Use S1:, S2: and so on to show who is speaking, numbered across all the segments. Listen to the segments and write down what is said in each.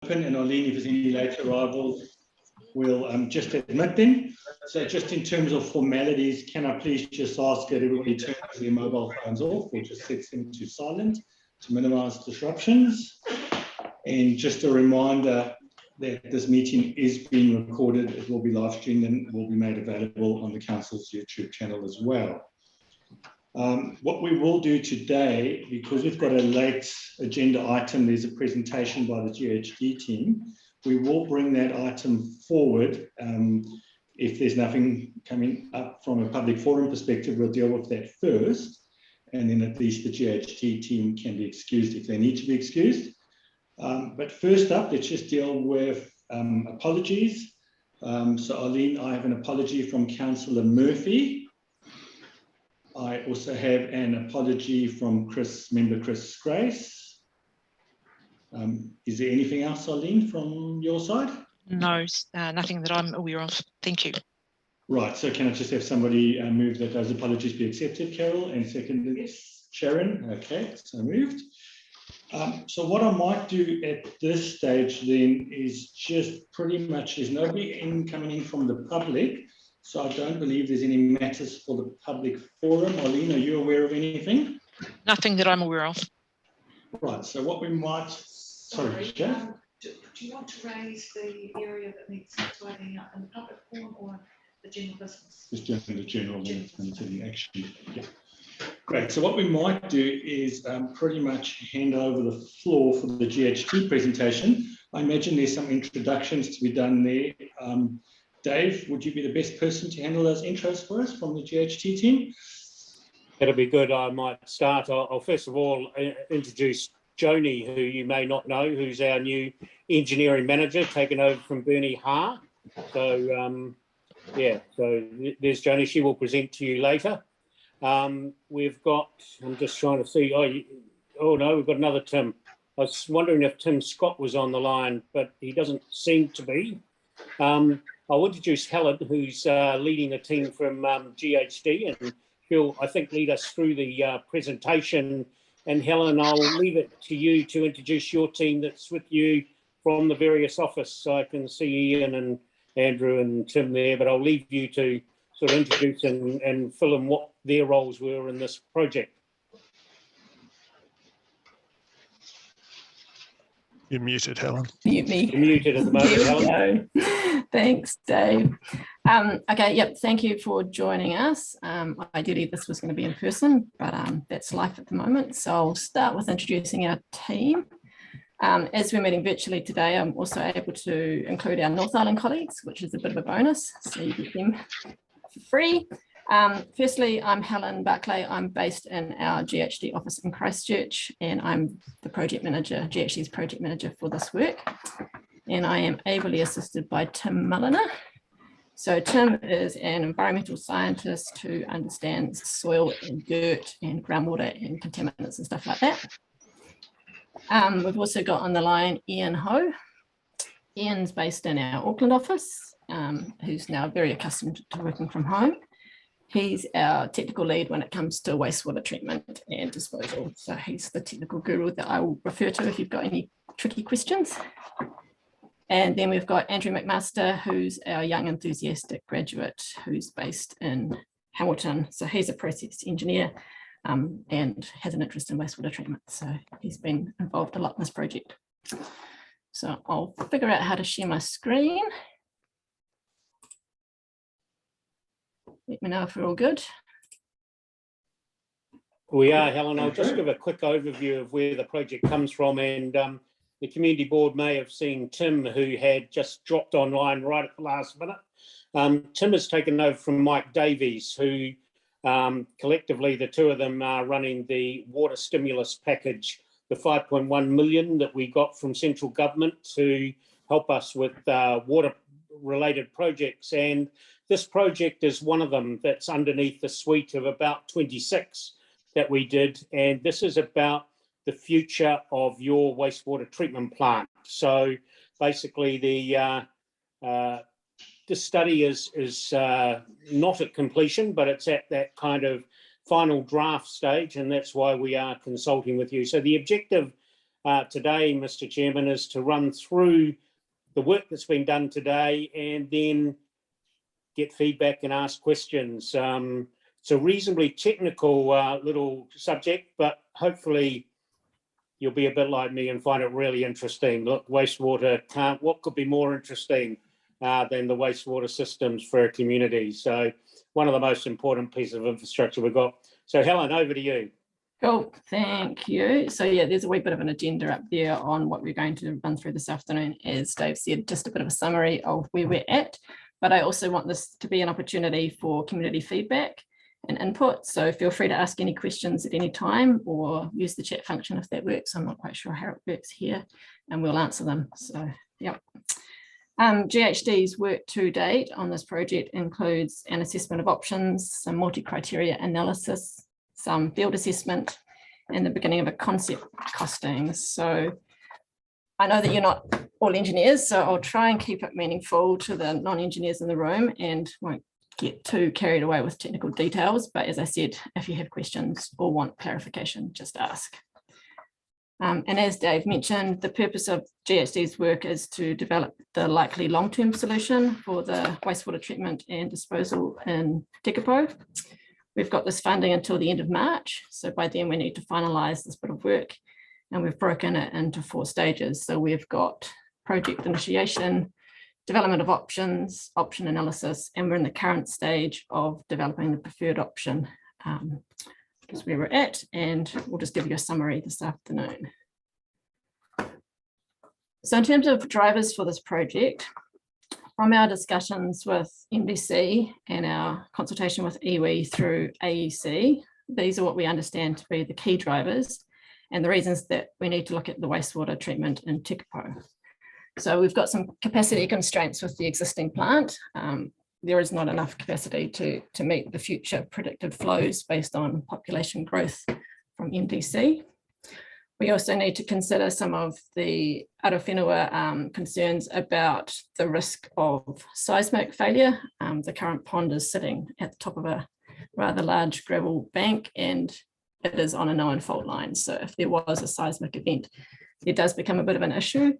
S1: open, and Arlene, if there's any late arrivals, we'll just admit them. So just in terms of formalities, can I please just ask that everybody turn their mobile phones off or just set them to silent to minimize disruptions? And just a reminder that this meeting is being recorded. It will be live streamed and will be made available on the council's YouTube channel as well. What we will do today, because we've got a late agenda item, there's a presentation by the GHD team. We will bring that item forward. If there's nothing coming up from a public forum perspective, we'll deal with that first, and then at least the GHD team can be excused if they need to be excused. But first up, let's just deal with apologies. So Arlene, I have an apology from Councillor Murphy. I also have an apology from Member Chris Grace. Is there anything else, Arlene, from your side?
S2: No, nothing that I'm aware of. Thank you.
S1: Right, so can I just have somebody move that those apologies be accepted, Carol, and seconded Sharon? Okay, so moved. So what I might do at this stage then is just pretty much, there's nobody coming in from the public, so I don't believe there's any matters for the public forum. Arlene, are you aware of anything?
S2: Nothing that I'm aware of.
S1: Right, so what we might, sorry, Jeff?
S3: Do you want to raise the area that needs tidying up in the public forum or the general business?
S1: Just the general action. Yeah. Great, so what we might do is pretty much hand over the floor for the GHT presentation. I imagine there's some introductions to be done there. Dave, would you be the best person to handle those intros for us from the GHT team?
S4: That'll be good. I might start. I'll first of all introduce Joni, who you may not know, who's our new engineering manager, taken over from Bernie Ha. So, yeah, so there's Joni. She will present to you later. We've got, I'm just trying to see, oh no, we've got another Tim. I was wondering if Tim Scott was on the line, but he doesn't seem to be. I'll introduce Helen, who's leading the team from GHD, and she'll, I think, lead us through the presentation. And Helen, I'll leave it to you to introduce your team that's with you from the various offices. So I can see Ian and Andrew and Tim there, but I'll leave you to sort of introduce and fill in what their roles were in this project.
S5: You're muted, Helen.
S6: Mute me.
S4: You're muted at the moment, Helen.
S6: Go. Thanks, Dave. Okay, yep, thank you for joining us. Ideally, this was going to be in person, but that's life at the moment. So I'll start with introducing our team. As we're meeting virtually today, I'm also able to include our North Island colleagues, which is a bit of a bonus, so you get them for free. Firstly, I'm Helen Barclay. I'm based in our GHD office in Christchurch, and I'm the project manager, GHD's project manager for this work. And I am ably assisted by Tim Mulliner. So Tim is an environmental scientist who understands soil and dirt and groundwater and contaminants and stuff like that. We've also got on the line Ian Ho. Ian's based in our Auckland office, who's now very accustomed to working from home. He's our technical lead when it comes to wastewater treatment and disposal. So he's the technical guru that I will refer to if you've got any tricky questions. And then we've got Andrew Mcmaster, who's our young enthusiastic graduate who's based in Hamilton. So he's a process engineer and has an interest in wastewater treatment. So he's been involved a lot in this project. So I'll figure out how to share my screen. Let me know if we're all good.
S4: We are, Helen. I'll just give a quick overview of where the project comes from. And the community board may have seen Tim, who had just dropped online right at the last minute. Tim has taken over from Mike Davies, who collectively, the two of them are running the water stimulus package, the 5.1 million that we got from central government to help us with water related projects. And this project is one of them that's underneath the suite of about 26 that we did. And this is about the future of your wastewater treatment plant. So basically this study is not at completion, but it's at that kind of final draft stage, and that's why we are consulting with you. So the objective today, Mr. Chairman, is to run through the work that's been done today and then get feedback and ask questions. It's a reasonably technical little subject, but hopefully you'll be a bit like me and find it really interesting. Look, wastewater what could be more interesting than the wastewater systems for a community? So one of the most important pieces of infrastructure we've got. So Helen, over to you.
S6: Cool, thank you. So yeah, there's a wee bit of an agenda up there on what we're going to run through this afternoon. As Dave said, just a bit of a summary of where we're at, but I also want this to be an opportunity for community feedback and input. So feel free to ask any questions at any time or use the chat function if that works. I'm not quite sure how it works here, and we'll answer them. So yeah. GHD's work to date on this project includes an assessment of options, some multi-criteria analysis, some field assessment, and the beginning of a concept costing. So I know that you're not all engineers, so I'll try and keep it meaningful to the non-engineers in the room and won't get too carried away with technical details. But as I said, if you have questions or want clarification, just ask. And as Dave mentioned, the purpose of GHD's work is to develop the likely long-term solution for the wastewater treatment and disposal in Tekapo. We've got this funding until the end of March. So by then we need to finalise this bit of work, and we've broken it into 4 stages. So we've got project initiation, development of options, option analysis, and we're in the current stage of developing the preferred option. That's where we're at, and we'll just give you a summary this afternoon. So in terms of drivers for this project, from our discussions with MDC and our consultation with iwi through AEC, these are what we understand to be the key drivers and the reasons that we need to look at the wastewater treatment in Tekapo. So we've got some capacity constraints with the existing plant. There is not enough capacity to meet the future predicted flows based on population growth from MDC. We also need to consider some of the Arawhenua concerns about the risk of seismic failure. The current pond is sitting at the top of a rather large gravel bank, and it is on a known fault line. So if there was a seismic event, it does become a bit of an issue,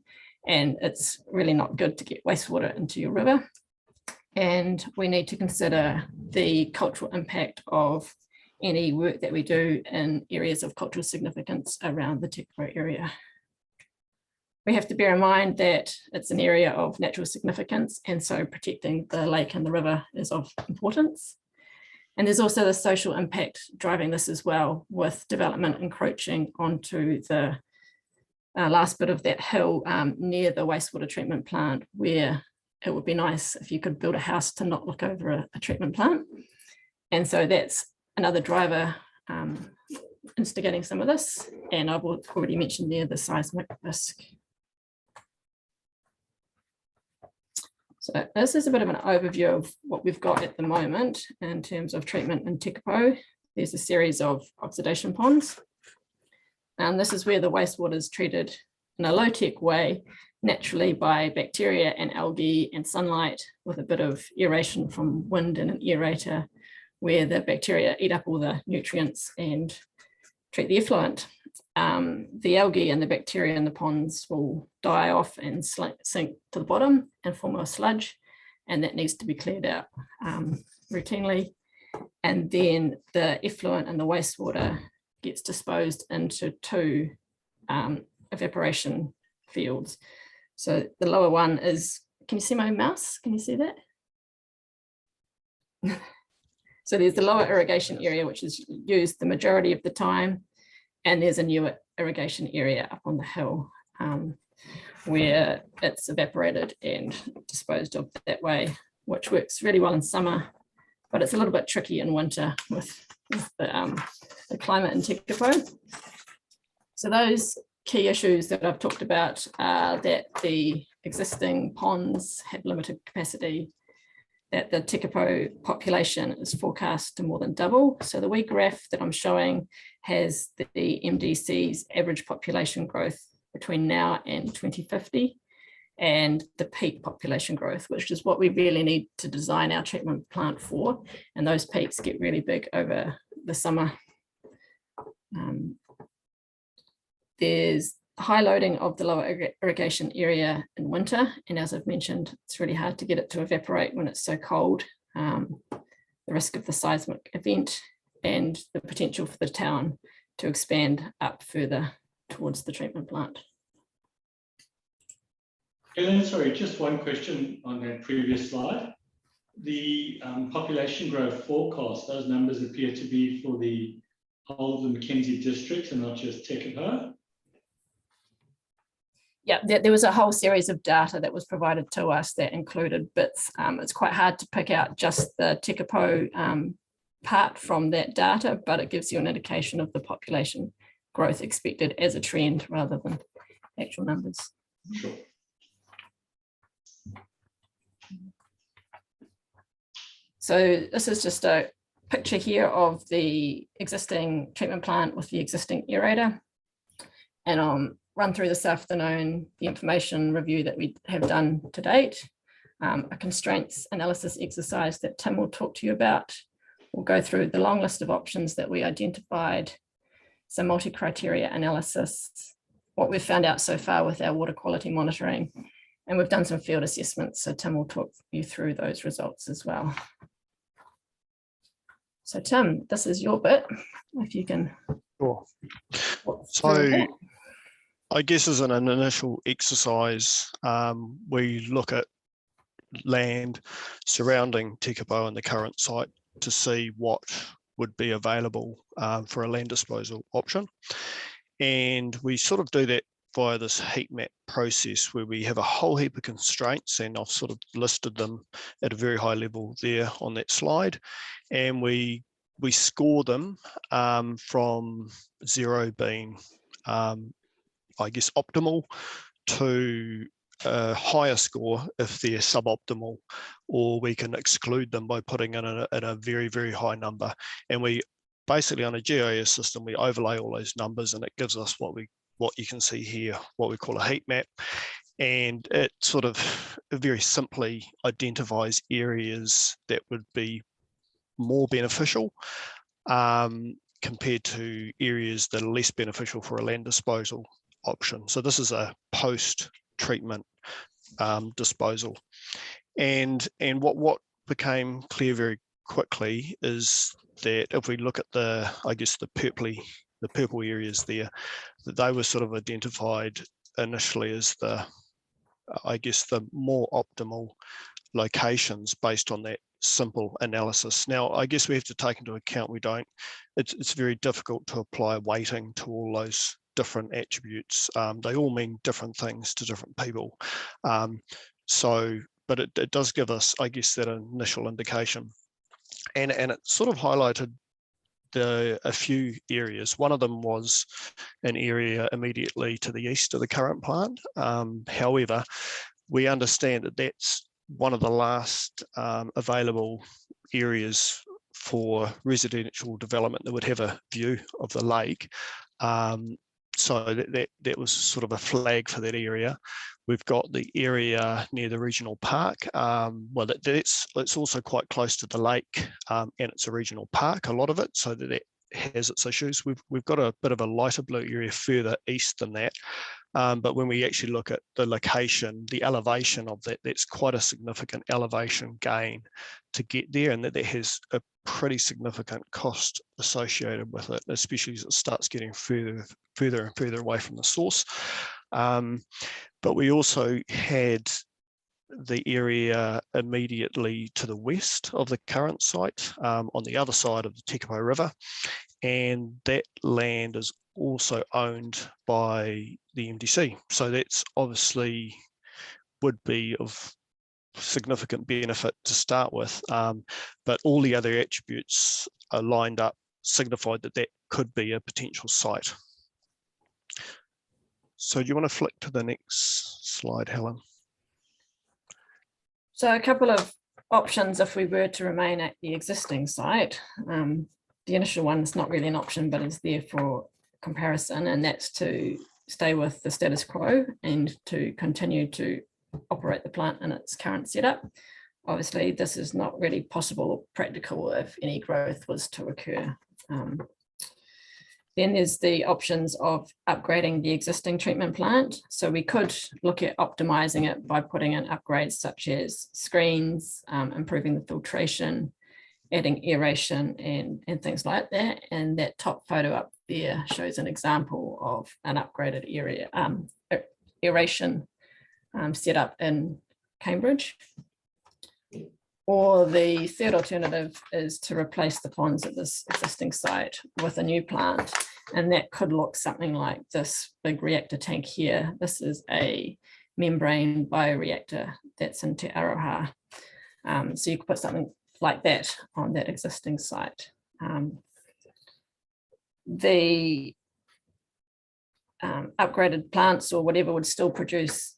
S6: and it's really not good to get wastewater into your river. And we need to consider the cultural impact of any work that we do in areas of cultural significance around the Tekapo area. We have to bear in mind that it's an area of natural significance, and so protecting the lake and the river is of importance. And there's also the social impact driving this as well, with development encroaching onto the last bit of that hill near the wastewater treatment plant, where it would be nice if you could build a house to not look over a treatment plant. And so that's another driver instigating some of this. And I've already mentioned there the seismic risk. So this is a bit of an overview of what we've got at the moment in terms of treatment in Tekapo. There's a series of oxidation ponds. And this is where the wastewater is treated in a low-tech way, naturally by bacteria and algae and sunlight, with a bit of aeration from wind and an aerator, where the bacteria eat up all the nutrients and treat the effluent. The algae and the bacteria in the ponds will die off and sink to the bottom and form a sludge, and that needs to be cleared out routinely. And then the effluent and the wastewater gets disposed into 2 evaporation fields. So the lower one is, can you see my mouse? Can you see that? So there's the lower irrigation area, which is used the majority of the time. And there's a newer irrigation area up on the hill where it's evaporated and disposed of that way, which works really well in summer, but it's a little bit tricky in winter with the climate in Tekapo. So those key issues that I've talked about are that the existing ponds have limited capacity, that the Tekapo population is forecast to more than double. So the wee graph that I'm showing has the MDC's average population growth between now and 2050, and the peak population growth, which is what we really need to design our treatment plant for. And those peaks get really big over the summer. There's high loading of the lower irrigation area in winter. And as I've mentioned, it's really hard to get it to evaporate when it's so cold. The risk of the seismic event and the potential for the town to expand up further towards the treatment plant.
S1: Helen, sorry, just one question on that previous slide. The population growth forecast, those numbers appear to be for the whole of the Mackenzie district and not just Tekapo.
S6: Yeah, there was a whole series of data that was provided to us that included bits. It's quite hard to pick out just the Tekapo part from that data, but it gives you an indication of the population growth expected as a trend rather than actual numbers.
S1: Sure.
S6: So this is just a picture here of the existing treatment plant with the existing aerator. And I'll run through this afternoon, the information review that we have done to date, a constraints analysis exercise that Tim will talk to you about. We'll go through the long list of options that we identified, some multi-criteria analysis, what we've found out so far with our water quality monitoring, and we've done some field assessments. So Tim will talk you through those results as well. So Tim, this is your bit, if you can.
S5: Sure. So I guess as an initial exercise, we look at land surrounding Tekapo and the current site to see what would be available for a land disposal option. And we sort of do that via this heat map process where we have a whole heap of constraints, and I've sort of listed them at a very high level there on that slide. And we score them from 0 being, I guess, optimal to a higher score if they're suboptimal, or we can exclude them by putting in a very, very high number. And we basically, on a GIS system, we overlay all those numbers, and it gives us what you can see here, what we call a heat map. And it sort of very simply identifies areas that would be more beneficial compared to areas that are less beneficial for a land disposal option. So this is a post-treatment disposal. And what became clear very quickly is that if we look at the purple areas there, that they were sort of identified initially as the more optimal locations based on that simple analysis. Now, I guess we have to take into account it's very difficult to apply weighting to all those different attributes. They all mean different things to different people. But it does give us, I guess, that initial indication. And it sort of highlighted a few areas. One of them was an area immediately to the east of the current plant. However, we understand that that's one of the last available areas for residential development that would have a view of the lake. So that was sort of a flag for that area. We've got the area near the regional park. Well, it's also quite close to the lake, and it's a regional park, a lot of it, so that has its issues. We've got a bit of a lighter blue area further east than that. But when we actually look at the location, the elevation of that, that's quite a significant elevation gain to get there, and that has a pretty significant cost associated with it, especially as it starts getting further and further away from the source. But we also had the area immediately to the west of the current site, on the other side of the Tekapo River, and that land is also owned by the MDC. So that's obviously would be of significant benefit to start with, but all the other attributes are lined up, signified that could be a potential site. So do you want to flick to the next slide, Helen?
S6: So a couple of options if we were to remain at the existing site. The initial one is not really an option, but is there for comparison, and that's to stay with the status quo and to continue to operate the plant in its current setup. Obviously, this is not really possible or practical if any growth was to occur. Then there's the options of upgrading the existing treatment plant. So we could look at optimizing it by putting in upgrades such as screens, improving the filtration, adding aeration and things like that. And that top photo up there shows an example of an upgraded area aeration setup in Cambridge. Or the third alternative is to replace the ponds at this existing site with a new plant. And that could look something like this big reactor tank here. This is a membrane bioreactor that's in Te Aroha. So you could put something like that on that existing site. The upgraded plants or whatever would still produce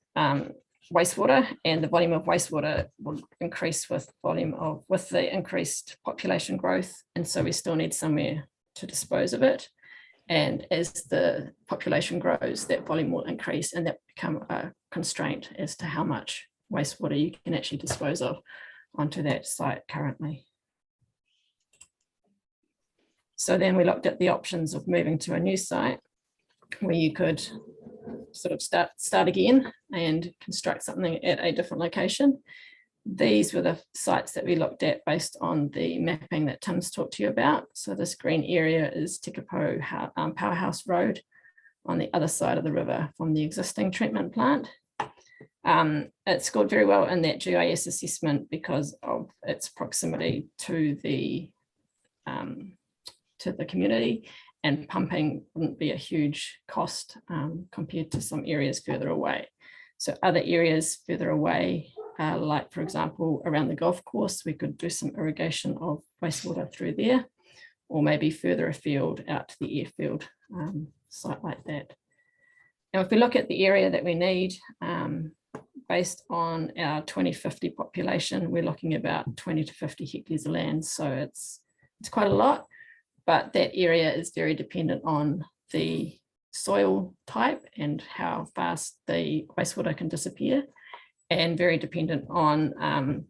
S6: wastewater, and the volume of wastewater will increase with the increased population growth, and so we still need somewhere to dispose of it. And as the population grows, that volume will increase, and that become a constraint as to how much wastewater you can actually dispose of onto that site currently. So then we looked at the options of moving to a new site where you could sort of start again and construct something at a different location. These were the sites that we looked at based on the mapping that Tim's talked to you about. So this green area is Tekapo Powerhouse Road on the other side of the river from the existing treatment plant. It scored very well in that GIS assessment because of its proximity to the community, and pumping wouldn't be a huge cost compared to some areas further away. So other areas further away, like for example, around the golf course, we could do some irrigation of wastewater through there, or maybe further afield out to the airfield site like that. Now, if we look at the area that we need, based on our 2050 population, we're looking at about 20 to 50 hectares of land. So it's quite a lot. But that area is very dependent on the soil type and how fast the wastewater can disappear, and very dependent on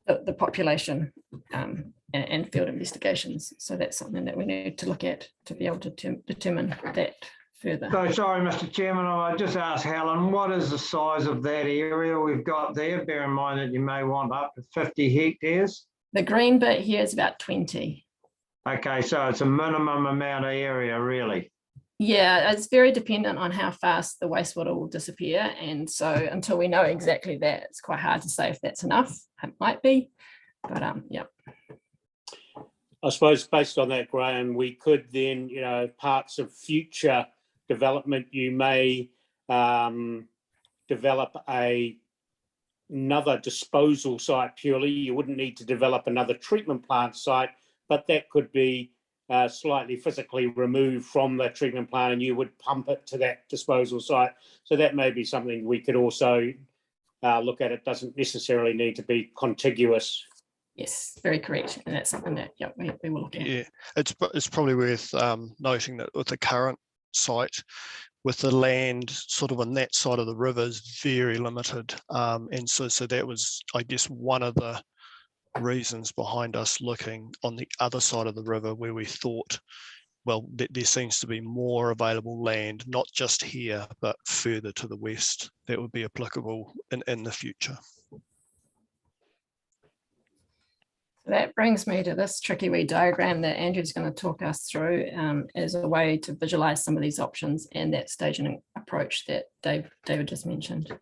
S6: the population and field investigations. So that's something that we need to look at to be able to determine that further.
S7: So sorry, Mr. Chairman, I just asked Helen, what is the size of that area we've got there? Bear in mind that you may want up to 50 hectares.
S6: The green bit here is about 20.
S7: Okay, so it's a minimum amount of area, really.
S6: Yeah, it's very dependent on how fast the wastewater will disappear. And so until we know exactly that, it's quite hard to say if that's enough. It might be, but yeah.
S4: I suppose based on that, Graham, we could then, parts of future development, you may develop another disposal site purely. You wouldn't need to develop another treatment plant site, but that could be slightly physically removed from the treatment plant, and you would pump it to that disposal site. So that may be something we could also look at. It doesn't necessarily need to be contiguous.
S6: Yes, very correct. And that's something that we will look at.
S5: Yeah, it's probably worth noting that with the current site, with the land sort of on that side of the river is very limited. And so that was, I guess, one of the reasons behind us looking on the other side of the river, where we thought, well, there seems to be more available land, not just here, but further to the west, that would be applicable in the future.
S6: That brings me to this tricky wee diagram that Andrew's going to talk us through as a way to visualize some of these options and that staging approach that David just mentioned.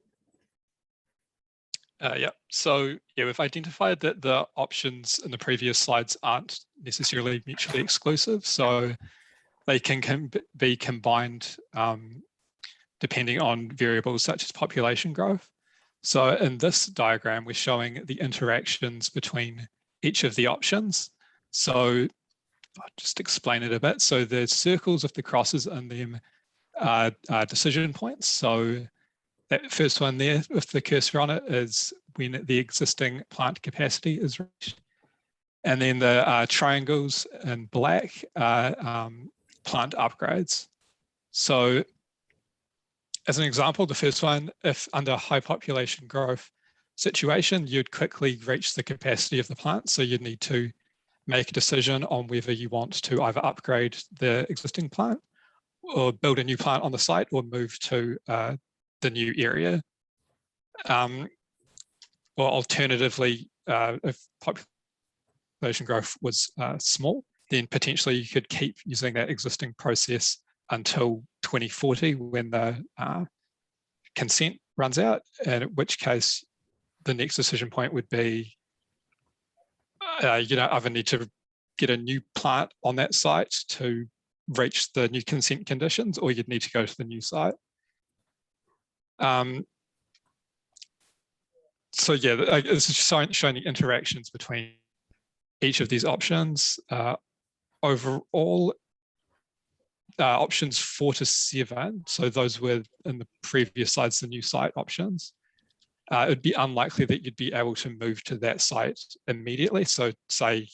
S8: So we've identified that the options in the previous slides aren't necessarily mutually exclusive, so they can be combined depending on variables such as population growth. So in this diagram, we're showing the interactions between each of the options. So I'll just explain it a bit. So the circles with the crosses in them are decision points. So that first one there with the cursor on it is when the existing plant capacity is reached. And then the triangles in black are plant upgrades. So as an example, the first one, if under high population growth situation, you'd quickly reach the capacity of the plant. So you'd need to make a decision on whether you want to either upgrade the existing plant or build a new plant on the site or move to the new area. Or alternatively, if population growth was small, then potentially you could keep using that existing process until 2040 when the consent runs out, and in which case the next decision point would be you know, either need to get a new plant on that site to reach the new consent conditions, or you'd need to go to the new site. So yeah, it's just showing the interactions between each of these options. Overall, options 4 to 7, so those were in the previous slides, the new site options. It would be unlikely that you'd be able to move to that site immediately. So say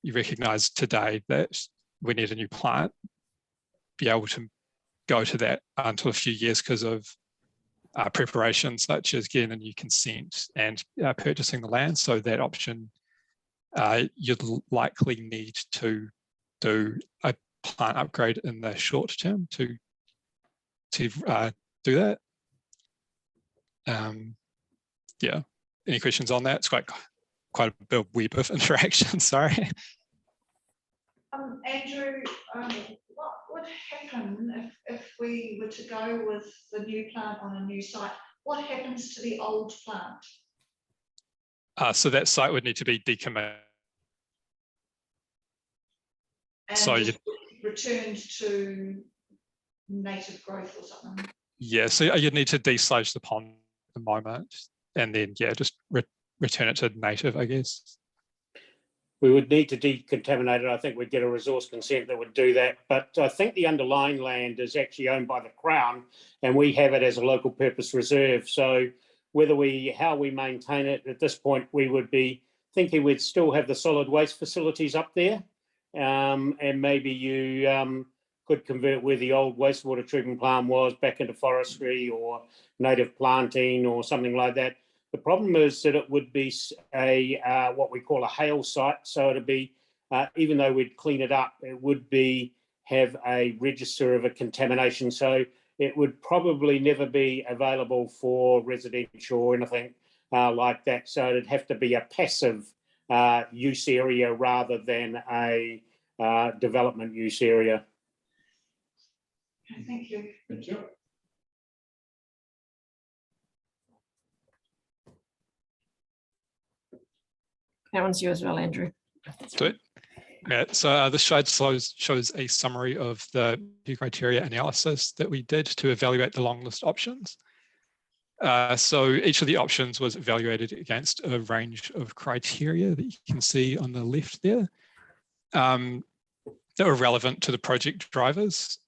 S8: you recognize today that we need a new plant, be able to go to that until a few years because of preparation such as getting a new consent and purchasing the land. So that option, you'd likely need to do a plant upgrade in the short term to do that. Yeah, any questions on that? It's quite a big web of interaction, sorry.
S3: Andrew, what would happen if we were to go with the new plant on a new site? What happens to the old plant?
S8: So that site would need to be decommissioned.
S3: And
S8: So
S3: just returned to native growth or something? Yeah, so
S8: you'd need to desludge the pond at the moment, and then yeah, just return it to native, I guess.
S4: We would need to decontaminate it. I think we'd get a resource consent that would do that. But I think the underlying land is actually owned by the Crown, and we have it as a local purpose reserve. So how we maintain it at this point, we would be thinking we'd still have the solid waste facilities up there. And maybe you could convert where the old wastewater treatment plant was back into forestry or native planting or something like that. The problem is that it would be what we call a hail site. So it'd be, even though we'd clean it up, it would have a register of a contamination. So it would probably never be available for residential or anything like that. So it'd have to be a passive use area rather than a development use area.
S3: Okay, thank you.
S1: Thank you.
S6: That one's you as well, Andrew.
S8: Good. Yeah, so this slide shows a summary of the criteria analysis that we did to evaluate the long list options. So each of the options was evaluated against a range of criteria that you can see on the left there that were relevant to the project drivers.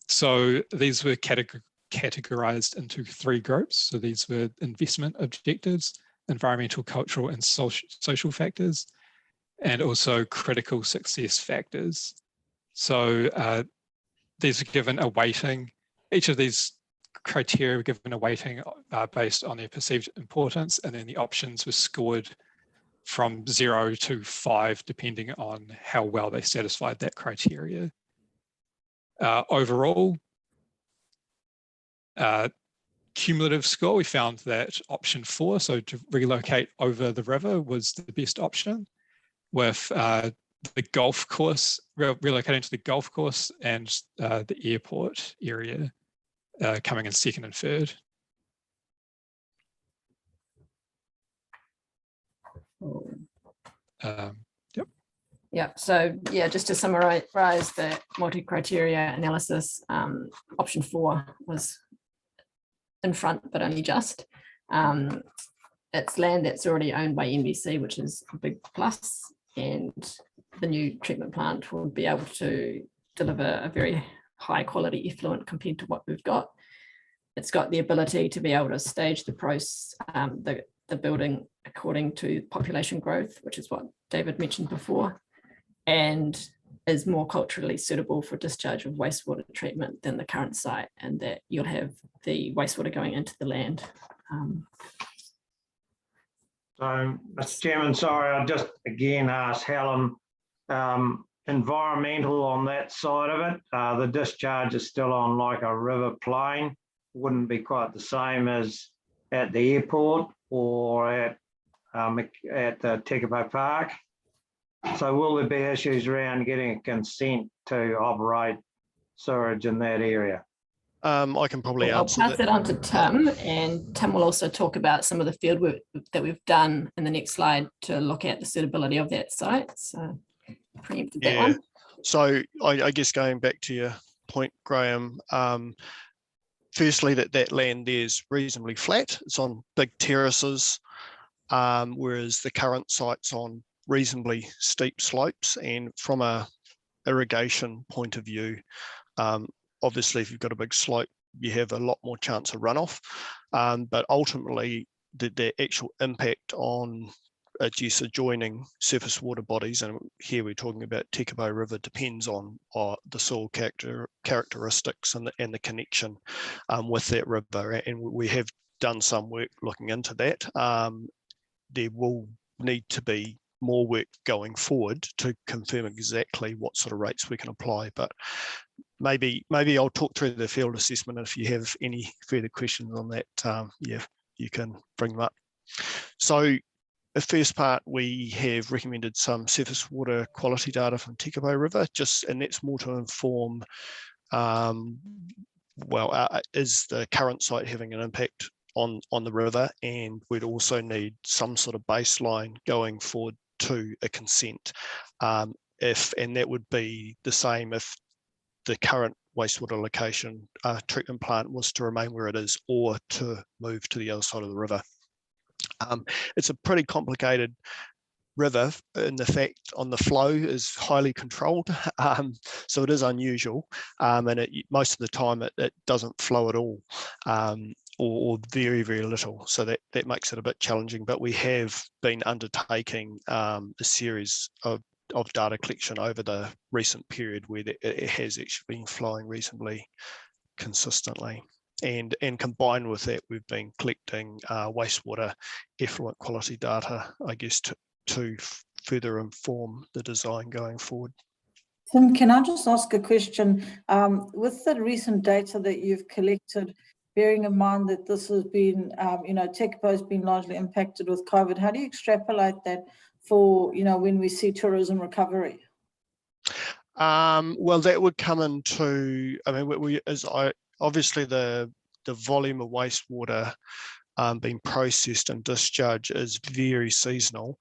S8: So these were categorized into 3 groups. So these were investment objectives, environmental, cultural, and social factors, and also critical success factors. So these are given a weighting. Each of these criteria were given a weighting based on their perceived importance, and then the options were scored from 0 to 5, depending on how well they satisfied that criteria. Overall, cumulative score, we found that option 4, so to relocate over the river, was the best option, with the golf course, relocating to the golf course and the airport area coming in 2nd and 3rd. Yep.
S6: Yeah, so yeah, just to summarize the multi-criteria analysis, option 4 was in front, but only just. It's land that's already owned by NBC, which is a big plus, and the new treatment plant will be able to deliver a very high quality effluent compared to what we've got. It's got the ability to be able to stage the building according to population growth, which is what David mentioned before, and is more culturally suitable for discharge of wastewater treatment than the current site, and that you'll have the wastewater going into the land.
S7: So, Mr. Chairman, sorry, I just again asked Helen, environmental on that side of it. The discharge is still on like a river plain. Wouldn't be quite the same as at the airport or at the Tekapo Park. So will there be issues around getting a consent to operate sewage in that area?
S5: I can probably
S6: I'll
S5: answer
S6: pass
S5: that.
S6: it on to Tim, and Tim will also talk about some of the field work that we've done in the next slide to look at the suitability of that site. So preempted that one.
S5: So I guess going back to your point, Graham, firstly, that land there is reasonably flat. It's on big terraces, whereas the current site's on reasonably steep slopes. And from a irrigation point of view, obviously, if you've got a big slope, you have a lot more chance of runoff. But ultimately, the actual impact on just adjoining surface water bodies, and here we're talking about Tekapo River, depends on the soil characteristics and the connection with that river. And we have done some work looking into that. There will need to be more work going forward to confirm exactly what sort of rates we can apply. But maybe I'll talk through the field assessment. If you have any further questions on that, yeah, you can bring them up. So the first part, we have recommended some surface water quality data from Tekapo River, and that's more to inform, is the current site having an impact on the river? And we'd also need some sort of baseline going forward to a consent. And that would be the same if the current wastewater location treatment plant was to remain where it is or to move to the other side of the river. It's a pretty complicated river in the fact on the flow is highly controlled, so it is unusual, and most of the time it doesn't flow at all, or very, very little, so that makes it a bit challenging. But we have been undertaking a series of data collection over the recent period where it has actually been flowing reasonably consistently. And combined with that, we've been collecting wastewater effluent quality data, I guess, to further inform the design going forward.
S9: Tim, can I just ask a question? With the recent data that you've collected, bearing in mind that this has been, Tekapo has been largely impacted with COVID, how do you extrapolate that for, when we see tourism recovery?
S5: Well, that would come into, obviously the volume of wastewater being processed and discharged is very seasonal.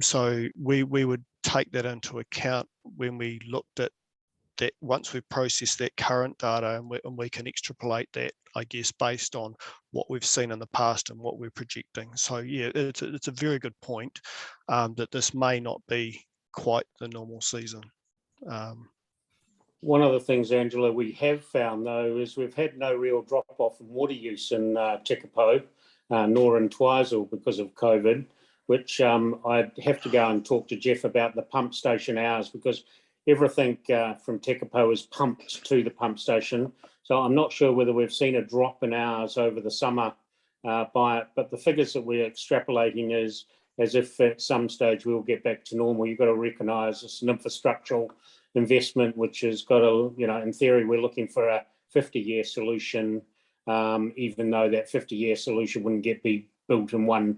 S5: So we would take that into account when we looked at that. Once we've processed that current data, and we can extrapolate that, I guess, based on what we've seen in the past and what we're projecting. So yeah, it's a very good point that this may not be quite the normal season.
S4: One of the things, Angela, we have found though is we've had no real drop off in water use in Tekapo, nor in Twizel because of COVID, which I'd have to go and talk to Jeff about the pump station hours, because everything from Tekapo is pumped to the pump station. So I'm not sure whether we've seen a drop in hours over the summer by it, but the figures that we're extrapolating is as if at some stage we'll get back to normal. You've got to recognise it's an infrastructural investment which has got a, in theory we're looking for a 50-year solution, even though that 50-year solution wouldn't be built in one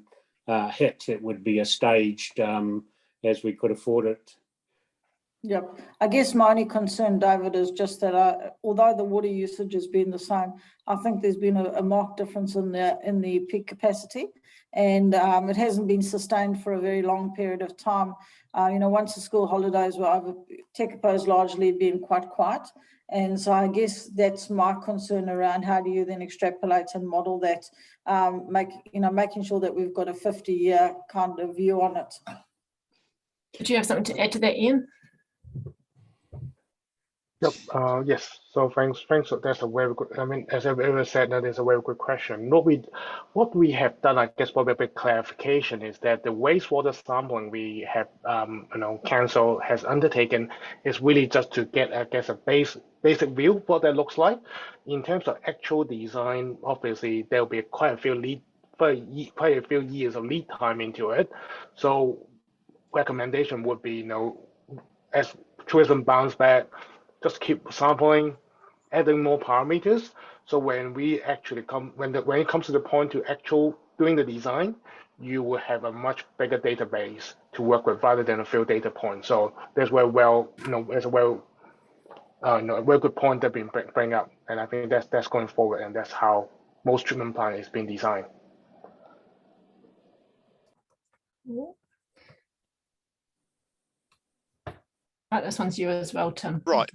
S4: hit. It would be a staged as we could afford it.
S9: Yep. I guess my only concern, David, is just that although the water usage has been the same, I think there's been a marked difference in the peak capacity, and it hasn't been sustained for a very long period of time. Once the school holidays were over, Tekapo's largely been quite quiet, and so I guess that's my concern around how do you then extrapolate and model that, making sure that we've got a 50-year kind of view on it.
S6: Did you have something to add to that, Ian?
S10: Yep. Yes. So thanks. That's a very good. As I've said, that is a very good question. What we have done, I guess, probably a bit clarification is that the wastewater sampling we have, council has undertaken is really just to get, I guess, a basic view of what that looks like. In terms of actual design, obviously there will be quite a few quite a few years of lead time into it. So recommendation would be, as tourism bounce back, just keep sampling, adding more parameters. So when we actually when it comes to the point to actual doing the design, you will have a much bigger database to work with rather than a few data points. So there's a very good point that we bring up, and I think that's going forward, and that's how most treatment plant is being designed.
S6: Right, this one's you as well, Tim.
S5: Right.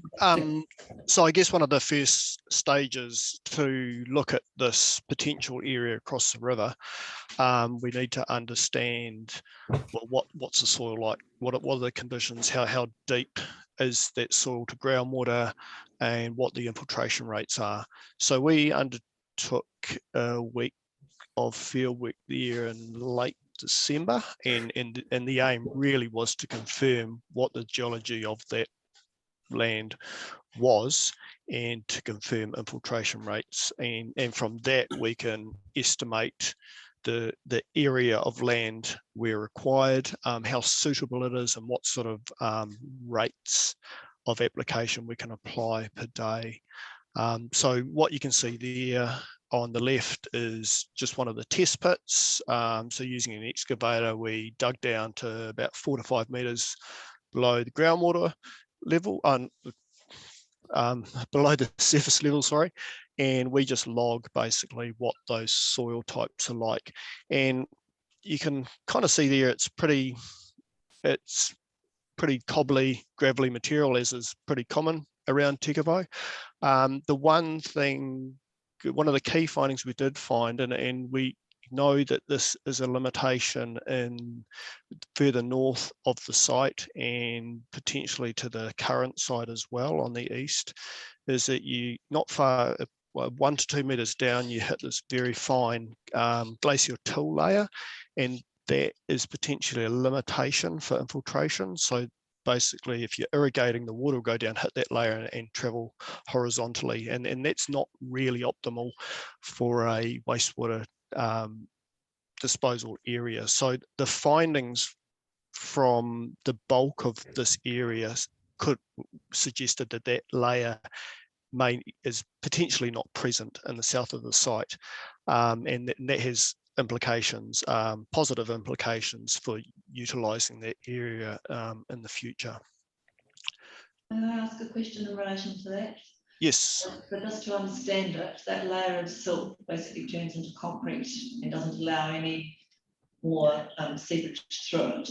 S5: So I guess one of the first stages to look at this potential area across the river, we need to understand, well, what's the soil like? What are the conditions? How deep is that soil to groundwater, and what the infiltration rates are? So we undertook a week of field work there in late December, and the aim really was to confirm what the geology of that land was, and to confirm infiltration rates, and from that we can estimate the area of land where required, how suitable it is, and what sort of rates of application we can apply per day. So what you can see there on the left is just one of the test pits. So using an excavator, we dug down to about 4 to 5 meters below the groundwater level, below the surface level, sorry, and we just log basically what those soil types are like. And you can kind of see there it's pretty cobbly, gravelly material, as is pretty common around Tekapo. One of the key findings we did find, and we know that this is a limitation in further north of the site and potentially to the current site as well on the east, is that you not far, 1 to 2 meters down, you hit this very fine glacial till layer, and that is potentially a limitation for infiltration. So basically, if you're irrigating, the water will go down, hit that layer, and travel horizontally, and that's not really optimal for a wastewater disposal area. So the findings from the bulk of this area suggested that layer is potentially not present in the south of the site, and that has implications, positive implications for utilising that area in the future.
S11: Can I ask a question in relation to that?
S5: Yes.
S11: But just to understand it, that layer of silt basically turns into concrete and doesn't allow any more seepage through it.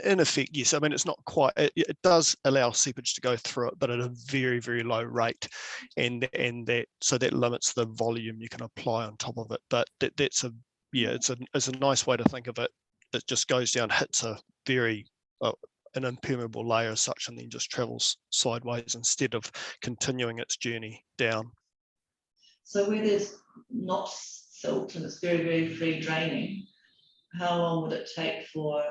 S5: In effect, yes. I mean, it's not quite. It does allow seepage to go through it, but at a very, very low rate, and that limits the volume you can apply on top of it. But it's a nice way to think of it. It just goes down, hits a very an impermeable layer as such, and then just travels sideways instead of continuing its journey down.
S11: So where there's not silt and it's very, very free draining, how long would it take for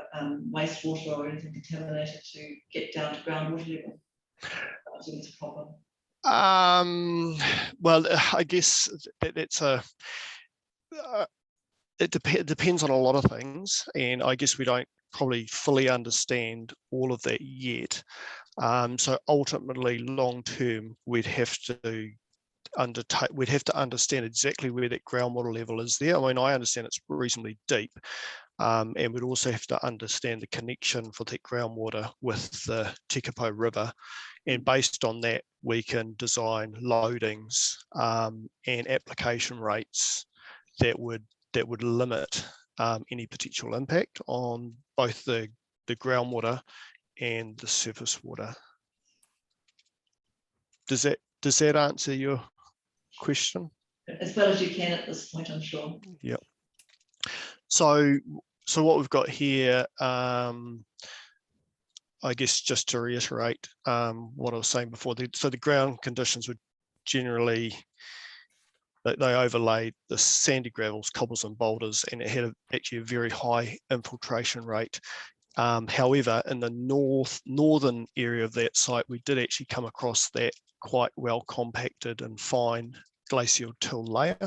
S11: wastewater or anything contaminated to get down to groundwater level? I think it's a problem.
S5: Well, I guess that's it depends on a lot of things, and I guess we don't probably fully understand all of that yet. So ultimately, long term, we'd have to understand exactly where that groundwater level is there. I mean, I understand it's reasonably deep, and we'd also have to understand the connection for that groundwater with the Tekapo River, and based on that, we can design loadings and application rates that would limit any potential impact on both the groundwater and the surface water. Does that answer your question?
S11: As well as you can at this point, I'm sure.
S5: Yep. So what we've got here, I guess just to reiterate what I was saying before, so the ground conditions would generally, they overlaid the sandy gravels, cobbles and boulders, and it had actually a very high infiltration rate. However, in the northern area of that site, we did actually come across that quite well compacted and fine glacial till layer.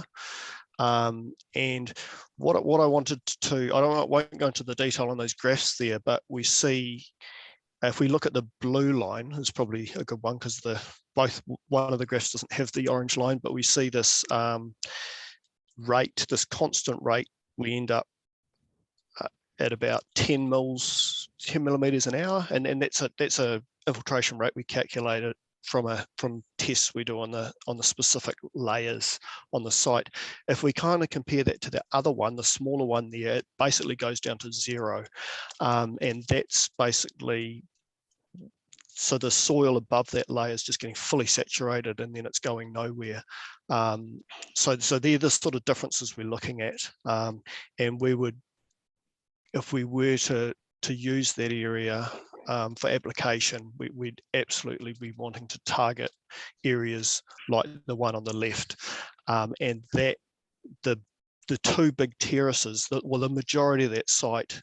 S5: And what I wanted to, I won't go into the detail on those graphs there, but we see, if we look at the blue line, it's probably a good one because one of the graphs doesn't have the orange line, but we see this rate, this constant rate, we end up at about 10 millimeters an hour, and that's a infiltration rate we calculated from tests we do on the specific layers on the site. If we kind of compare that to the other one, the smaller one there, it basically goes down to 0, and that's basically, so the soil above that layer is just getting fully saturated, and then it's going nowhere. So they're the sort of differences we're looking at, and we would, if we were to use that area for application, we'd absolutely be wanting to target areas like the one on the left, and that the two big terraces, the majority of that site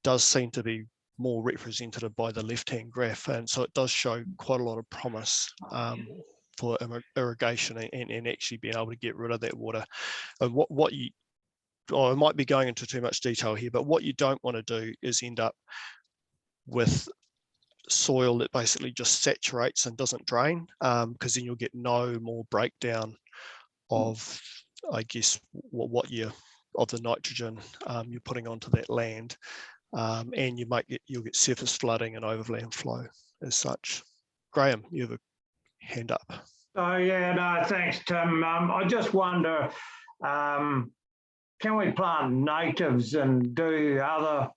S5: does seem to be more represented by the left-hand graph, and so it does show quite a lot of promise for irrigation and actually being able to get rid of that water. And I might be going into too much detail here, but what you don't want to do is end up with soil that basically just saturates and doesn't drain, because then you'll get no more breakdown of, I guess, of the nitrogen you're putting onto that land, and you'll get surface flooding and overland flow as such. Graham, you have a hand up.
S7: Oh yeah, no, thanks, Tim. I just wonder, can we plant natives and do other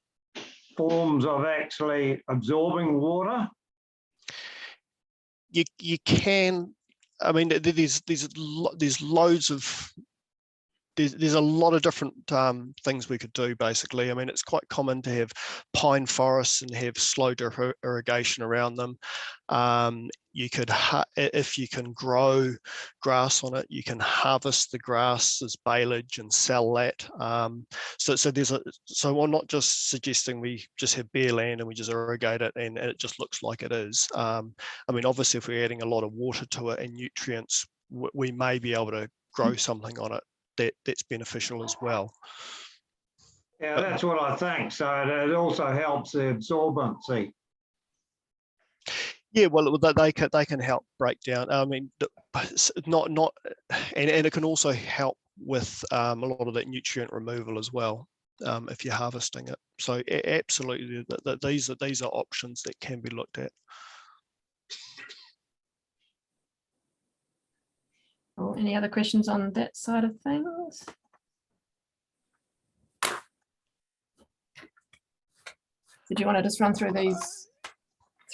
S7: forms of actually absorbing water?
S5: You can. I mean, there's loads of. There's a lot of different things we could do, basically. I mean, it's quite common to have pine forests and have slow drip irrigation around them. You could, if you can grow grass on it, you can harvest the grass as baleage and sell that. So I'm not just suggesting we just have bare land and we just irrigate it and it just looks like it is. I mean, obviously, if we're adding a lot of water to it and nutrients, we may be able to grow something on it that's beneficial as well.
S7: Yeah, that's what I think. So it also helps the absorbency.
S5: Yeah, well, they can help break down. I mean, and it can also help with a lot of that nutrient removal as well, if you're harvesting it. So absolutely, these are options that can be looked at.
S6: Any other questions on that side of things? Did you want to just run through these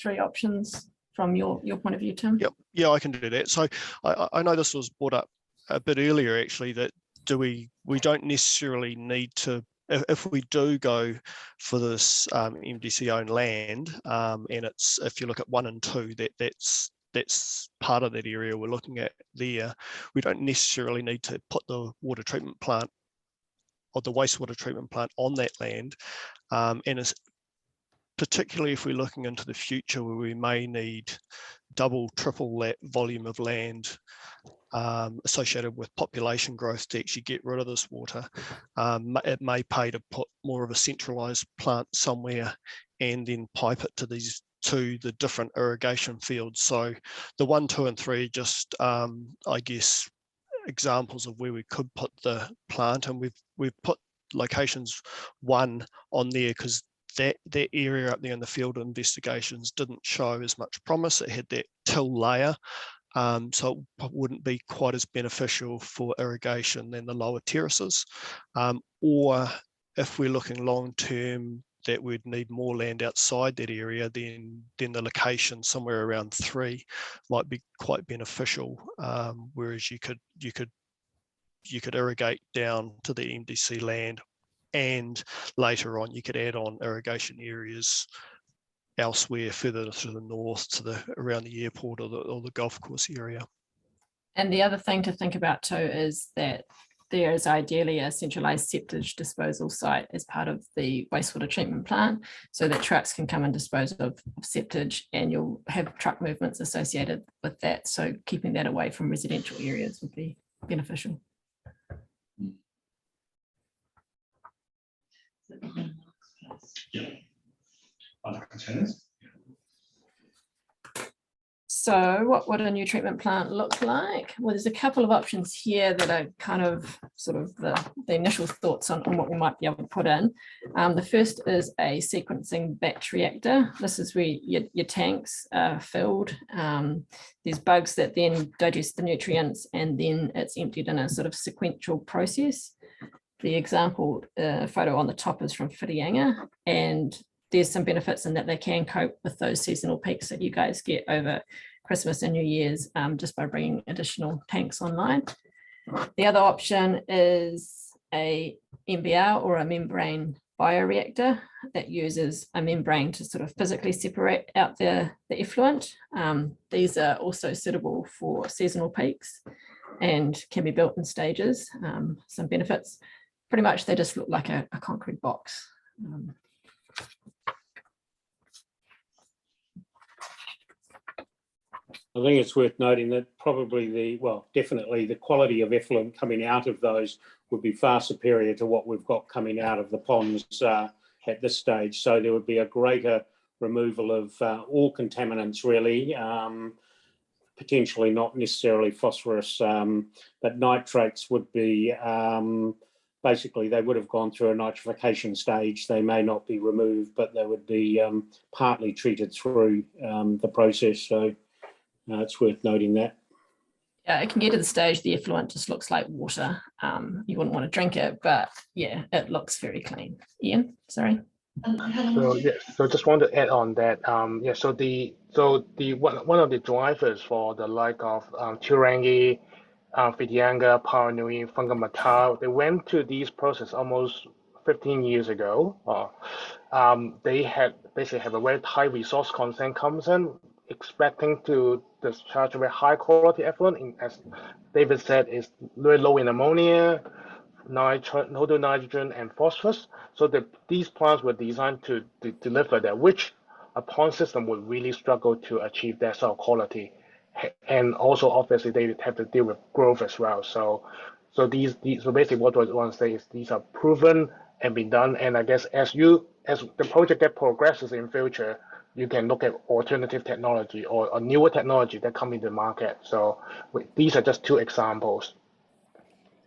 S6: 3 options from your point of view, Tim?
S5: Yep. Yeah, I can do that. So I know this was brought up a bit earlier, actually, that we don't necessarily need to, if we do go for this MDC owned land, and it's, if you look at 1 and 2, that's part of that area we're looking at there. We don't necessarily need to put the water treatment plant or the wastewater treatment plant on that land. And it's particularly if we're looking into the future where we may need double, triple that volume of land associated with population growth to actually get rid of this water. It may pay to put more of a centralized plant somewhere and then pipe it to the different irrigation fields. So the 1, 2, and 3 just, I guess, examples of where we could put the plant, and we've put locations 1 on there because that area up there in the field investigations didn't show as much promise. It had that till layer, so it wouldn't be quite as beneficial for irrigation than the lower terraces. Or if we're looking long term, that we'd need more land outside that area, then the location somewhere around 3 might be quite beneficial. Whereas you could irrigate down to the MDC land, and later on you could add on irrigation areas elsewhere, further to the north, to around the airport or the golf course area.
S6: And the other thing to think about too is that there is ideally a centralized septic disposal site as part of the wastewater treatment plant, so that trucks can come and dispose of septic, and you'll have truck movements associated with that. So keeping that away from residential areas would be beneficial.
S1: containers.
S6: So what would a new treatment plant look like? Well, there's a couple of options here that are kind of sort of the initial thoughts on what we might be able to put in. The first is a sequencing batch reactor. This is where your tanks are filled. There's bugs that then digest the nutrients, and then it's emptied in a sort of sequential process. The example photo on the top is from Whirianga, and there's some benefits in that they can cope with those seasonal peaks that you guys get over Christmas and New Year's just by bringing additional tanks online. The other option is a MBR or a membrane bioreactor that uses a membrane to sort of physically separate out the effluent. These are also suitable for seasonal peaks and can be built in stages. Some benefits, pretty much they just look like a concrete box.
S4: I think it's worth noting that probably definitely the quality of effluent coming out of those would be far superior to what we've got coming out of the ponds at this stage. So there would be a greater removal of all contaminants, really, potentially not necessarily phosphorus, but nitrates would be, basically they would have gone through a nitrification stage. They may not be removed, but they would be partly treated through the process. So it's worth noting that.
S6: Yeah, it can get to the stage the effluent just looks like water. You wouldn't want to drink it, but yeah, it looks very clean. Ian, sorry.
S10: So yes, so just want to add on that. So one of the drivers for the like of Turangi, Whirianga, Paranui, Whangamata, they went to these processes almost 15 years ago. They had basically have a very high resource consent comes in, expecting to discharge a very high quality effluent, as David said, is very low in ammonia, nitrogen, and phosphorus. So these plants were designed to deliver that, which a pond system would really struggle to achieve that sort of quality. And also, obviously, they would have to deal with growth as well. So basically, what I want to say is these are proven and been done. And I guess as the project that progresses in future, you can look at alternative technology or newer technology that come into the market. So these are just two examples.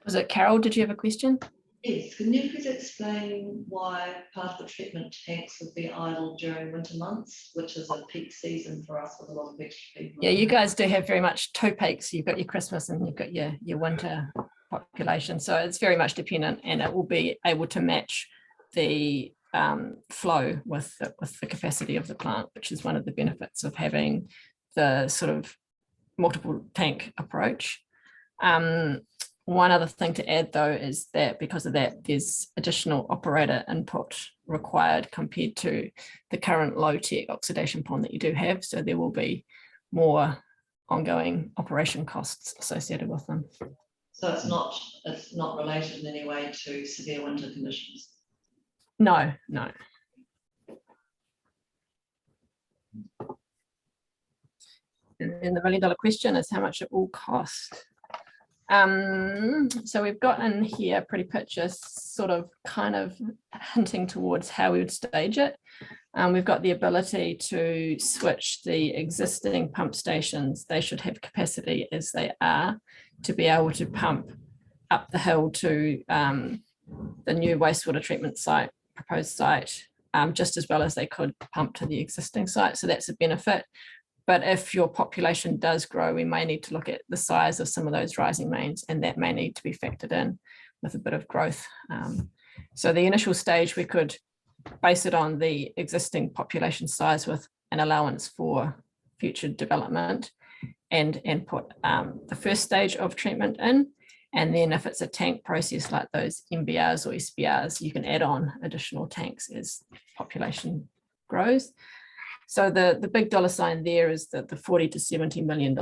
S6: Was it Carol? Did you have a question?
S11: Yes, can you please explain why part of the treatment tanks would be idle during winter months, which is a peak season for us with a lot of extra people?
S6: Yeah, you guys do have very much two peaks. You've got your Christmas and you've got your winter population. So it's very much dependent, and it will be able to match the flow with the capacity of the plant, which is one of the benefits of having the sort of multiple tank approach. One other thing to add, though, is that because of that, there's additional operator input required compared to the current low-tech oxidation pond that you do have. So there will be more ongoing operation costs associated with them.
S11: So it's not related in any way to severe winter conditions?
S6: No. And the $1 million question is how much it will cost. So we've got in here a pretty picture, sort of kind of hinting towards how we would stage it. We've got the ability to switch the existing pump stations. They should have capacity as they are to be able to pump up the hill to the new wastewater treatment site, proposed site, just as well as they could pump to the existing site. So that's a benefit. But if your population does grow, we may need to look at the size of some of those rising mains, and that may need to be factored in with a bit of growth. So the initial stage, we could base it on the existing population size with an allowance for future development and put the first stage of treatment in. And then if it's a tank process like those MBRs or SBRs, you can add on additional tanks as population grows. So the big dollar sign there is the $40 to $70 million,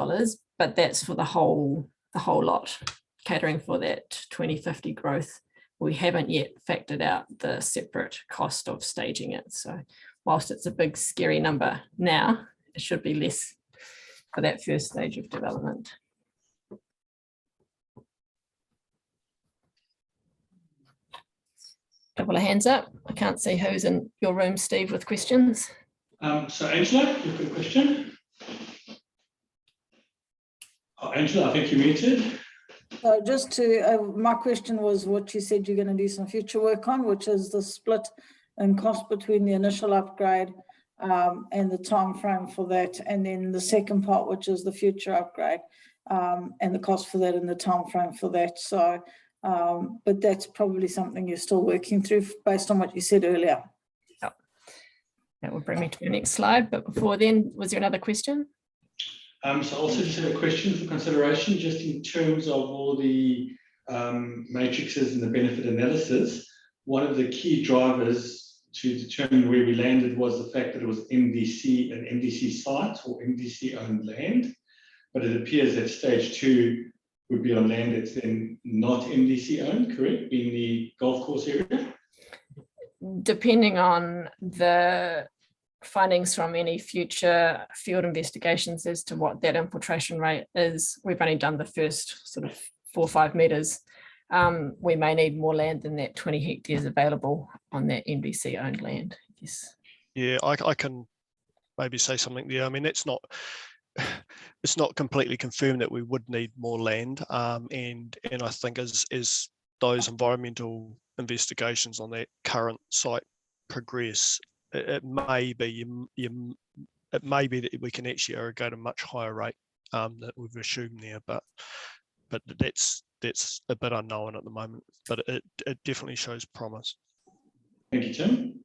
S6: but that's for the whole lot, catering for that 2050 growth. We haven't yet factored out the separate cost of staging it. So whilst it's a big scary number now, it should be less for that first stage of development. Couple of hands up. I can't see who's in your room, Steve, with questions.
S1: So Angela, you've got a question? Oh, Angela, I think you muted.
S9: So just to, my question was what you said you're going to do some future work on, which is the split in cost between the initial upgrade and the time frame for that, and then the second part, which is the future upgrade and the cost for that and the time frame for that. So, but that's probably something you're still working through based on what you said earlier.
S6: Yep. That will bring me to the next slide. But before then, was there another question?
S1: So also just have a question for consideration, just in terms of all the matrices and the benefit analysis. One of the key drivers to determine where we landed was the fact that it was MDC, an MDC site or MDC owned land, but it appears that stage 2 would be on land that's then not MDC owned, correct, being the golf course area?
S6: Depending on the findings from any future field investigations as to what that infiltration rate is. We've only done the first sort of 4 or 5 meters. We may need more land than that 20 hectares available on that MDC owned land. Yes.
S5: Yeah, I can maybe say something there. I mean, it's not completely confirmed that we would need more land. And I think as those environmental investigations on that current site progress, it may be that we can actually irrigate a much higher rate that we've assumed there, but that's a bit unknown at the moment, but it definitely shows promise.
S1: Thank you, Tim.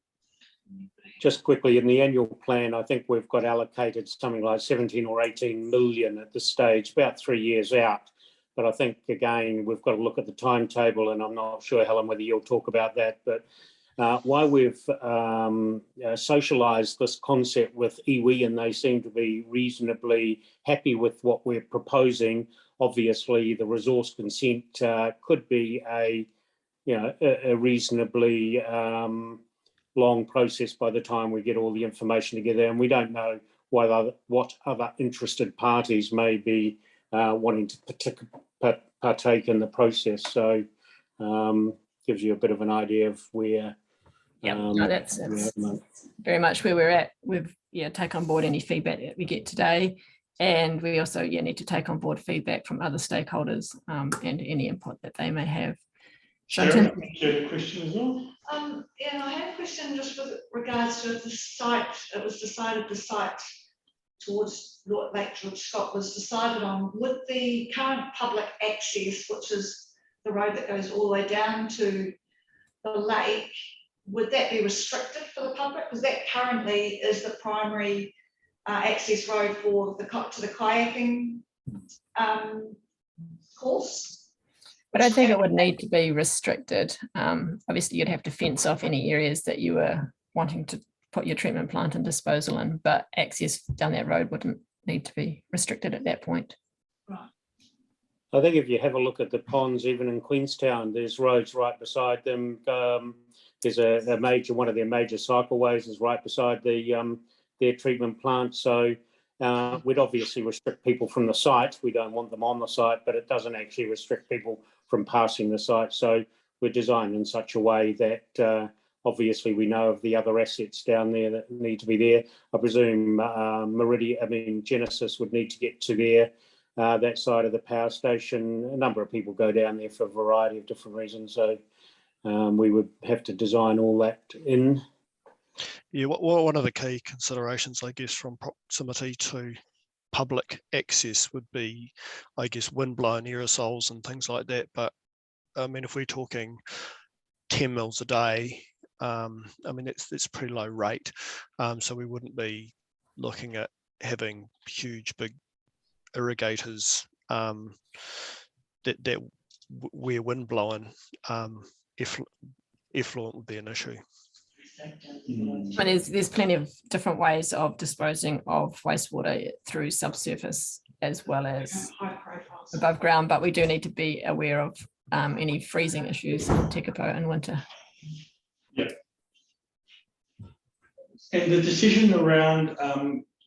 S4: Just quickly, in the annual plan, I think we've got allocated something like 17 or 18 million at this stage, about 3 years out. But I think, again, we've got to look at the timetable, and I'm not sure, Helen, whether you'll talk about that, but why we've socialised this concept with iwi, and they seem to be reasonably happy with what we're proposing. Obviously, the resource consent could be a reasonably long process by the time we get all the information together, and we don't know what other interested parties may be wanting to partake in the process. So gives you a bit of an idea of where.
S6: Yeah, no, that's very much where we're at. We've take on board any feedback that we get today, and we also need to take on board feedback from other stakeholders and any input that they may have.
S1: Sarah, do you have a question as well?
S3: Yeah, I have a question just with regards to the site. It was decided the site towards Lake George Scott was decided on with the current public access, which is the road that goes all the way down to the lake. Would that be restricted for the public? Because that currently is the primary access road for the kayaking course.
S6: I don't think it would need to be restricted. Obviously, you'd have to fence off any areas that you were wanting to put your treatment plant and disposal in, but access down that road wouldn't need to be restricted at that point.
S3: Right.
S4: I think if you have a look at the ponds, even in Queenstown, there's roads right beside them. There's one of their major cycleways is right beside their treatment plant. So we'd obviously restrict people from the site. We don't want them on the site, but it doesn't actually restrict people from passing the site. So we're designed in such a way that obviously we know of the other assets down there that need to be there. I presume Genesis would need to get to there, that side of the power station. A number of people go down there for a variety of different reasons. So we would have to design all that in.
S5: Yeah, one of the key considerations, I guess, from proximity to public access would be, I guess, wind-blown aerosols and things like that. But I mean, if we're talking 10 mils a day, I mean, it's a pretty low rate. So we wouldn't be looking at having huge, big irrigators that where wind-blown effluent would be an issue.
S6: But there's plenty of different ways of disposing of wastewater through subsurface as well as above ground, but we do need to be aware of any freezing issues in Tekapo in winter.
S1: Yeah. And the decision around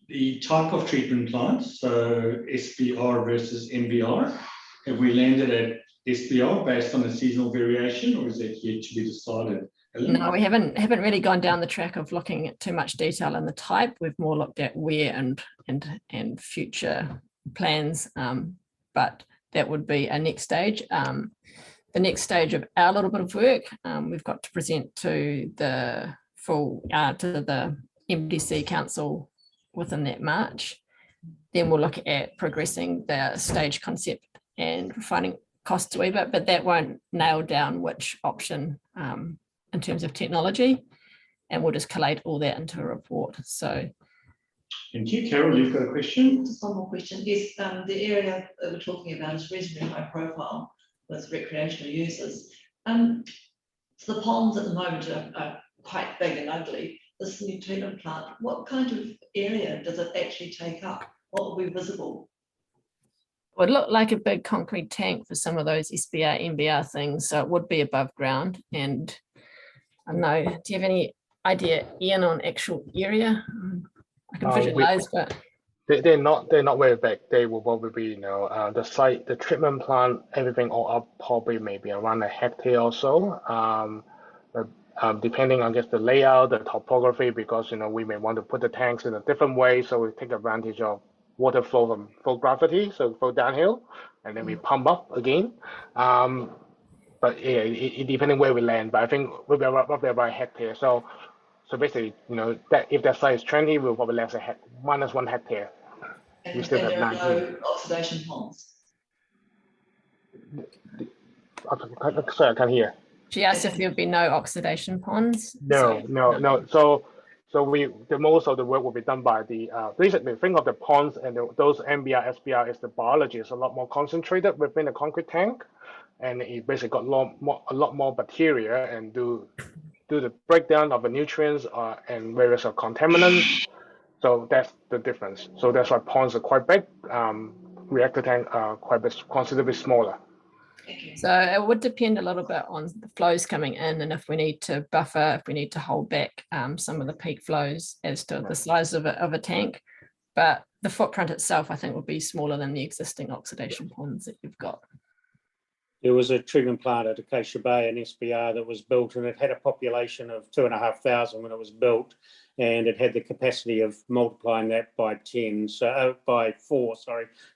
S1: the type of treatment plants, so SBR versus MBR, have we landed at SBR based on the seasonal variation, or is it yet to be decided
S6: No, we haven't really gone down the track of looking at too much detail in the type. We've more looked at where and future plans, but that would be a next stage. The next stage of our little bit of work, we've got to present to the full to the MDC Council within that March. Then we'll look at progressing the stage concept and refining costs a wee bit, but that won't nail down which option in terms of technology, and we'll just collate all that into a report. So
S1: thank you. Carol, you've got a question?
S11: Just one more question. Yes, the area that we're talking about is reasonably high profile with recreational users. So the ponds at the moment are quite big and ugly. This new treatment plant, what kind of area does it actually take up? What will be visible?
S6: it would look like a big concrete tank for some of those SBR, MBR things. So it would be above ground. And I don't know, do you have any idea, Ian, on actual area? I can visualize, but
S10: they're not very big. They will probably be, the site, the treatment plant, everything all up probably maybe around a hectare or so. Depending on just the layout, the topography, because we may want to put the tanks in a different way, so we take advantage of water flow from full gravity, so flow downhill, and then we pump up again. But yeah, it depending where we land, but I think we'll be roughly about a hectare. So basically, that if that site is 20, we'll probably less minus 1 hectare.
S11: And,
S10: We still have
S11: there are
S10: 19.
S11: no oxidation ponds.
S10: Sorry, I can't hear.
S6: she asked if there'd be no oxidation ponds.
S10: No. So the most of the work will be done by the basically think of the ponds and those MBR, SBR is the biology is a lot more concentrated within the concrete tank, and it basically got a lot more bacteria and do the breakdown of the nutrients and various contaminants. So that's the difference. So that's why ponds are quite big. Reactor tank are quite bit, considerably smaller.
S6: So it would depend a little bit on the flows coming in, and if we need to buffer, if we need to hold back some of the peak flows as to the size of a tank. But the footprint itself, I think, will be smaller than the existing oxidation ponds that you've got.
S4: There was a treatment plant at Acacia Bay, an SBR, that was built, and it had a population of 2,500 when it was built, and it had the capacity of multiplying that by 4,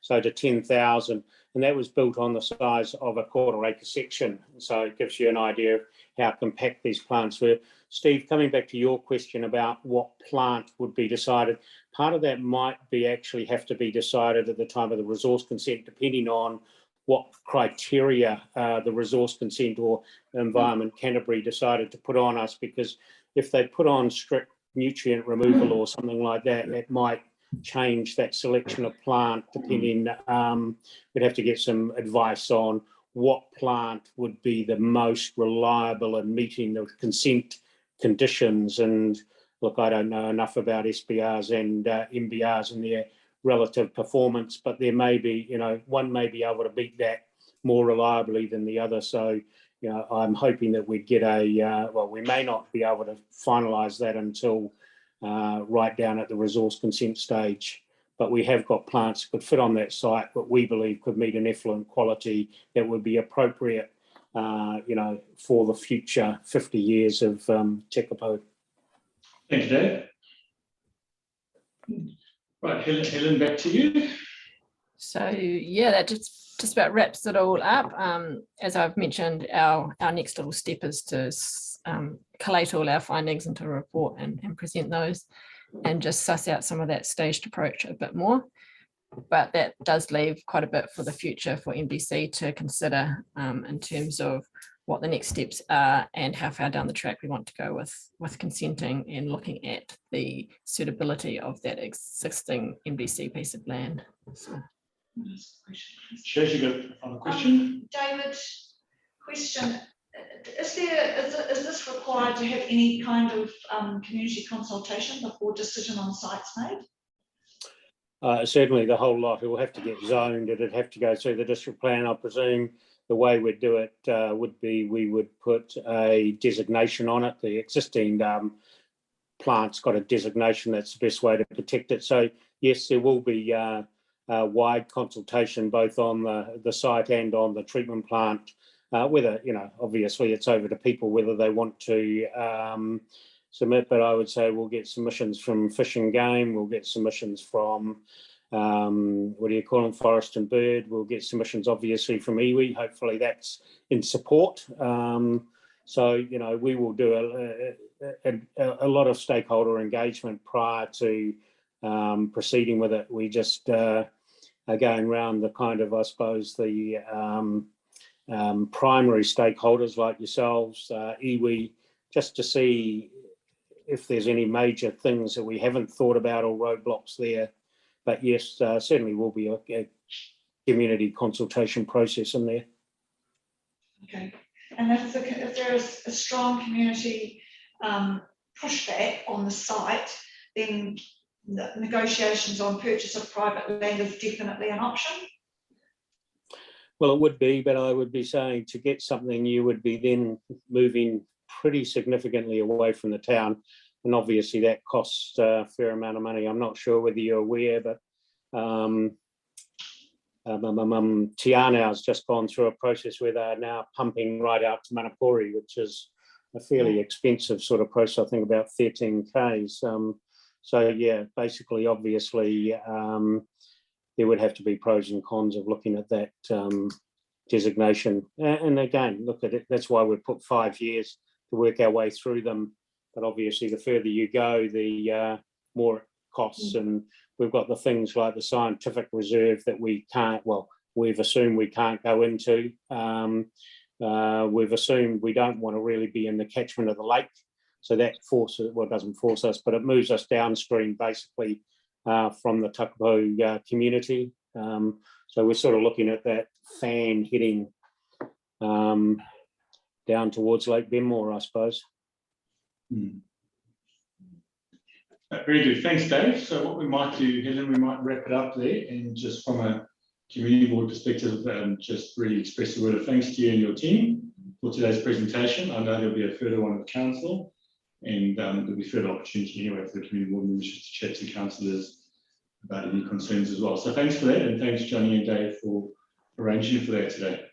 S4: so to 10,000, and that was built on the size of a quarter-acre section. So it gives you an idea of how compact these plants were. Steve, coming back to your question about what plant would be decided, part of that might be actually have to be decided at the time of the resource consent, depending on what criteria the resource consent or Environment Canterbury decided to put on us, because if they put on strict nutrient removal or something like that, it might change that selection of plant depending. We'd have to get some advice on what plant would be the most reliable and meeting the consent conditions. And look, I don't know enough about SBRs and MBRs and their relative performance, but there may be, one may be able to beat that more reliably than the other. So, I'm hoping that we get we may not be able to finalise that until right down at the resource consent stage. But we have got plants that could fit on that site, but we believe could meet an effluent quality that would be appropriate, for the future 50 years of Tekapo.
S1: Thank you, Dave. Right, Helen, back to you.
S6: So yeah, that just about wraps it all up. As I've mentioned, our next little step is to collate all our findings into a report and present those, and just suss out some of that staged approach a bit more. But that does leave quite a bit for the future for MDC to consider in terms of what the next steps are and how far down the track we want to go with consenting and looking at the suitability of that existing MDC piece of land. So.
S1: Shez, you got a final question?
S3: David, question. Is this required to have any kind of community consultation before decision on sites made?
S4: Certainly the whole lot. It will have to get zoned. It'd have to go through the district plan. I presume the way we'd do it would be we would put a designation on it. The existing plant's got a designation. That's the best way to protect it. So yes, there will be wide consultation both on the site and on the treatment plant whether, obviously it's over to people whether they want to submit, but I would say we'll get submissions from Fish and Game, we'll get submissions from, Forest and Bird, we'll get submissions obviously from iwi, hopefully that's in support. So, we will do a lot of stakeholder engagement prior to proceeding with it. We just are going around the kind of, I suppose, the primary stakeholders like yourselves, iwi, just to see if there's any major things that we haven't thought about or roadblocks there. But yes, certainly will be a community consultation process in there.
S3: Okay, and if there is a strong community pushback on the site, then the negotiations on purchase of private land is definitely an option.
S4: Well, it would be, but I would be saying to get something, you would be then moving pretty significantly away from the town. And obviously that costs a fair amount of money. I'm not sure whether you're aware, but Tiana has just gone through a process where they're now pumping right out to Manapori, which is a fairly expensive sort of process, I think about 13 Ks. So yeah, basically, obviously, there would have to be pros and cons of looking at that designation. And again, look at it, that's why we've put 5 years to work our way through them. But obviously, the further you go, the more it costs. And we've got the things like the scientific reserve that we can't, well, we've assumed we can't go into. We've assumed we don't want to really be in the catchment of the lake. So that forces, well, it doesn't force us, but it moves us downstream basically from the Tekapo community. So we're sort of looking at that fan heading down towards Lake Benmore, I suppose.
S1: Very good. Thanks, Dave. So what we might do, Helen, we might wrap it up there, and just from a community board perspective, just really express a word of thanks to you and your team for today's presentation. I know there'll be a further one with council, and there'll be further opportunity anyway for the community board members just to chat to councillors about any concerns as well. So thanks for that, and thanks Johnny and Dave for arranging for that today.